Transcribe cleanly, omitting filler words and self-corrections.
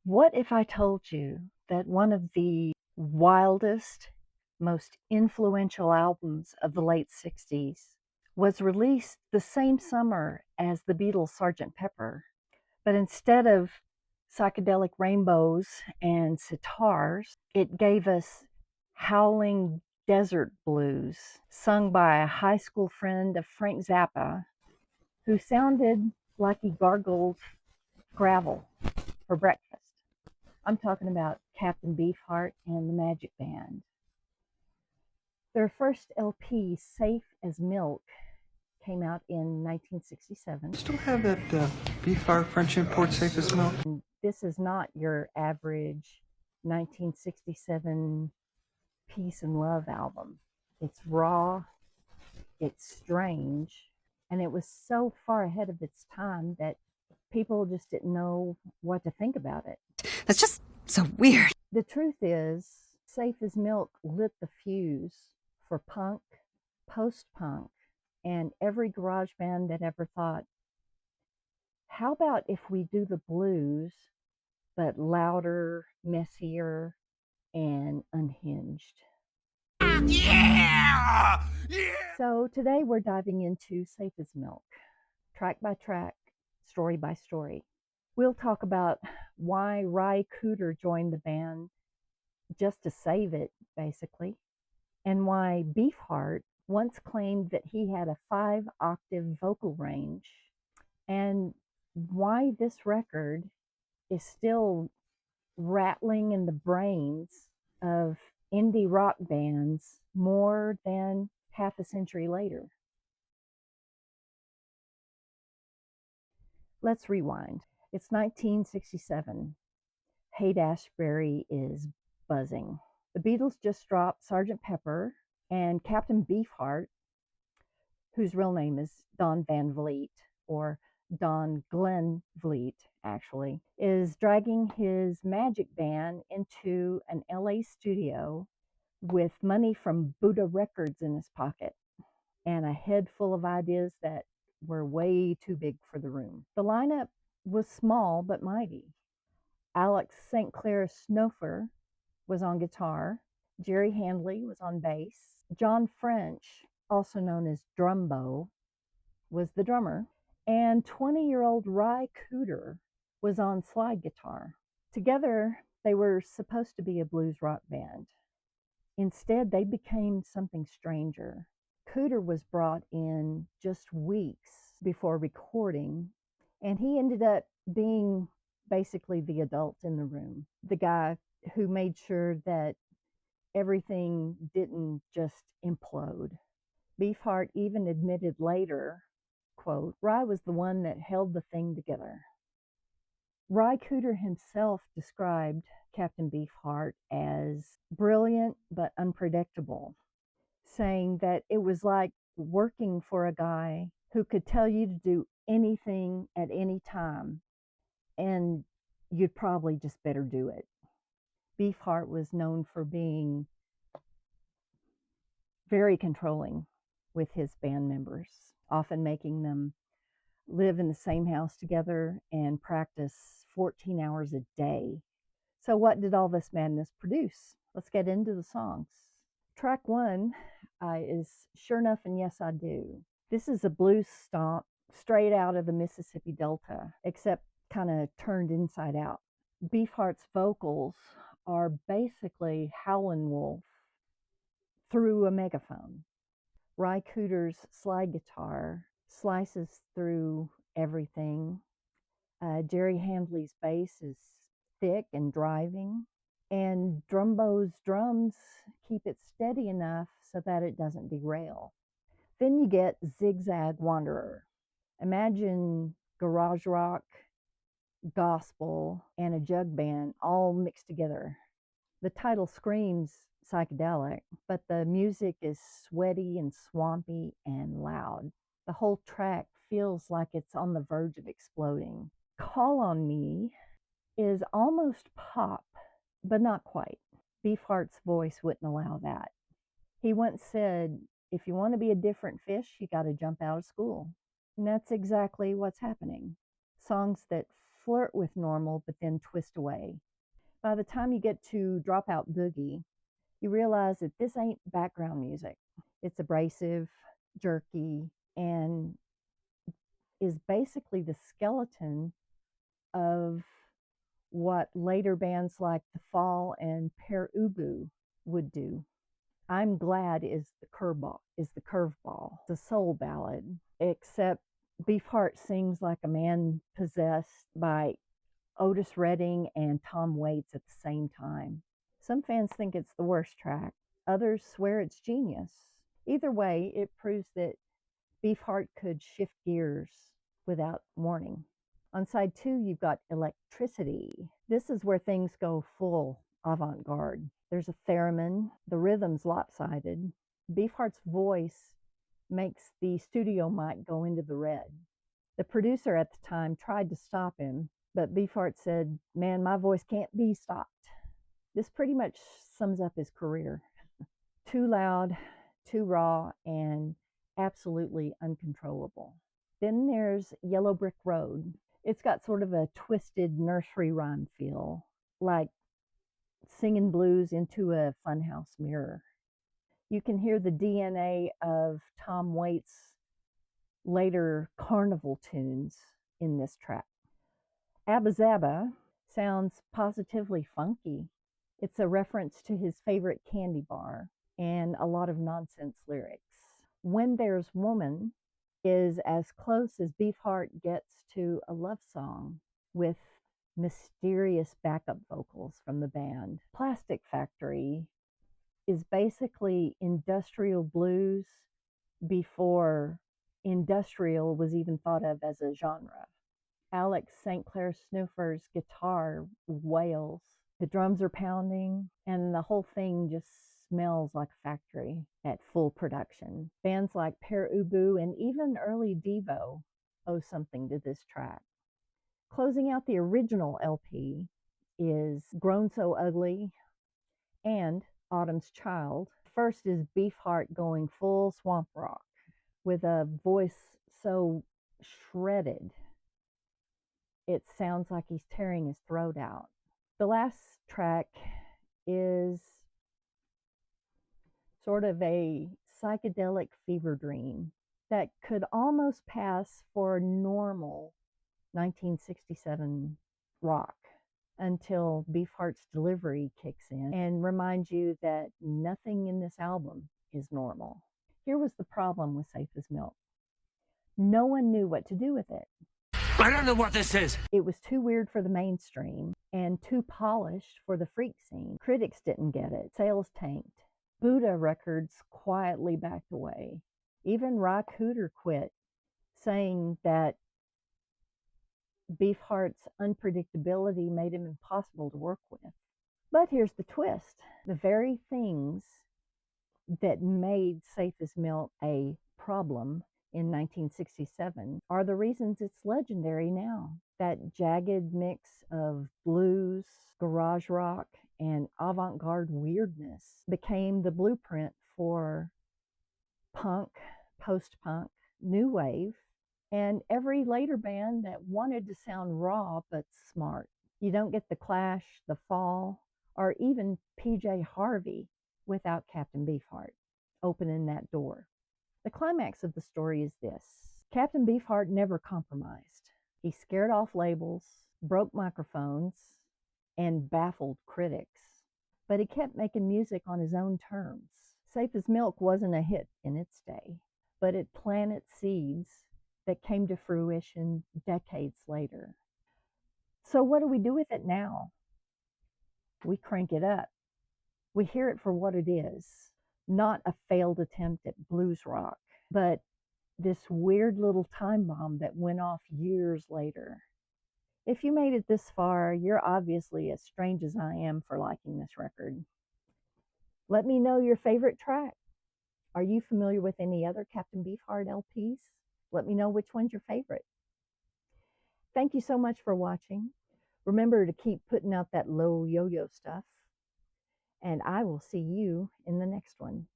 What if I told you that one of the wildest, most influential albums of the late 60s was released the same summer as the Beatles' Sgt. Pepper, but instead of psychedelic rainbows and sitars, it gave us howling desert blues sung by a high school friend of Frank Zappa who sounded like he gargled gravel for breakfast. I'm talking about Captain Beefheart and the Magic Band. Their first LP, Safe as Milk, came out in 1967. Still have that Beefheart French import safe as milk? And this is not your average 1967 peace and love album. It's raw, it's strange, and it was so far ahead of its time that people just didn't know what to think about it. That's just so weird. The truth is, Safe as Milk lit the fuse for punk, post-punk, and every garage band that ever thought, how about if we do the blues, but louder, messier, and unhinged? Yeah! Yeah! So today we're diving into Safe as Milk, track by track, story by story. We'll talk about why Ry Cooder joined the band just to save it, basically, and why Beefheart once claimed that he had a 5-octave vocal range, and why this record is still rattling in the brains of indie rock bands more than half a century later. Let's rewind. It's 1967. Haight-Ashbury is buzzing. The Beatles just dropped Sgt. Pepper, and Captain Beefheart, whose real name is Don Van Vliet, or Don Glenn Vliet, actually, is dragging his Magic Band into an LA studio with money from Buddha Records in his pocket and a head full of ideas that were way too big for the room. The lineup was small but mighty. Alex St. Clair Snouffer was on guitar. Jerry Handley was on bass. John French, also known as Drumbo, was the drummer. And 20-year-old Ry Cooder was on slide guitar. Together, they were supposed to be a blues rock band. Instead, they became something stranger. Cooder was brought in just weeks before recording, and he ended up being basically the adult in the room, the guy who made sure that everything didn't just implode. Beefheart even admitted later, quote, Ry was the one that held the thing together. Ry Cooder himself described Captain Beefheart as brilliant but unpredictable, saying that it was like working for a guy who could tell you to do anything at any time, and you'd probably just better do it. Beefheart was known for being very controlling with his band members, often making them live in the same house together and practice 14 hours a day. So what did all this madness produce? Let's get into the songs. Track one is Sure Enough and Yes I Do. This is a blues stomp straight out of the Mississippi Delta, except kind of turned inside out. Beefheart's vocals are basically Howlin' Wolf through a megaphone. Ry Cooder's slide guitar slices through everything. Jerry Handley's bass is thick and driving, and Drumbo's drums keep it steady enough so that it doesn't derail. Then you get Zigzag Wanderer. Imagine garage rock, gospel, and a jug band all mixed together. The title screams psychedelic, but the music is sweaty and swampy and loud. The whole track feels like it's on the verge of exploding. Call on Me is almost pop, but not quite. Beefheart's voice wouldn't allow that. He once said, if you want to be a different fish, you got to jump out of school. And that's exactly what's happening. Songs that flirt with normal, but then twist away. By the time you get to Dropout Boogie, you realize that this ain't background music. It's abrasive, jerky, and is basically the skeleton of what later bands like The Fall and Per Ubu would do. I'm Glad is the curveball. It's a soul ballad, except Beefheart sings like a man possessed by Otis Redding and Tom Waits at the same time. Some fans think it's the worst track. Others swear it's genius. Either way, it proves that Beefheart could shift gears without warning. On side 2, you've got Electricity. This is where things go full avant-garde. There's a theremin, the rhythm's lopsided. Beefheart's voice makes the studio mic go into the red. The producer at the time tried to stop him, but Beefheart said, "Man, my voice can't be stopped." This pretty much sums up his career. Too loud, too raw, and absolutely uncontrollable. Then there's Yellow Brick Road. It's got sort of a twisted nursery rhyme feel, like singing blues into a funhouse mirror. You can hear the DNA of Tom Waits' later carnival tunes in this track. Abba Zaba sounds positively funky. It's a reference to his favorite candy bar and a lot of nonsense lyrics. When There's Woman is as close as Beefheart gets to a love song with mysterious backup vocals from the band. Plastic Factory is basically industrial blues before industrial was even thought of as a genre. Alex St. Clair Snouffer's guitar wails. The drums are pounding, and the whole thing just smells like a factory at full production. Bands like Per Ubu and even early Devo owe something to this track. Closing out the original LP is Grown So Ugly and Autumn's Child. First is Beefheart going full swamp rock with a voice so shredded it sounds like he's tearing his throat out. The last track is sort of a psychedelic fever dream that could almost pass for normal 1967 rock until Beefheart's delivery kicks in and reminds you that nothing in this album is normal. Here was the problem with Safe as Milk. No one knew what to do with it. I don't know what this is. It was too weird for the mainstream and too polished for the freak scene. Critics didn't get it. Sales tanked. Buddha Records quietly backed away. Even Ry Cooder quit, saying that Beefheart's unpredictability made him impossible to work with. But here's the twist. The very things that made Safe as Milk a problem in 1967 are the reasons it's legendary now. That jagged mix of blues, garage rock, and avant-garde weirdness became the blueprint for punk, post-punk, new wave, and every later band that wanted to sound raw but smart. You don't get the Clash, the Fall, or even PJ Harvey without Captain Beefheart opening that door. The climax of the story is this. Captain Beefheart never compromised. He scared off labels, broke microphones, and baffled critics. But he kept making music on his own terms. Safe as Milk wasn't a hit in its day, but it planted seeds that came to fruition decades later. So what do we do with it now? We crank it up. We hear it for what it is. Not a failed attempt at blues rock, but this weird little time bomb that went off years later. If you made it this far, you're obviously as strange as I am for liking this record. Let me know your favorite track. Are you familiar with any other Captain Beefheart LPs? Let me know which one's your favorite. Thank you so much for watching. Remember to keep putting out that low yo-yo stuff. And I will see you in the next one.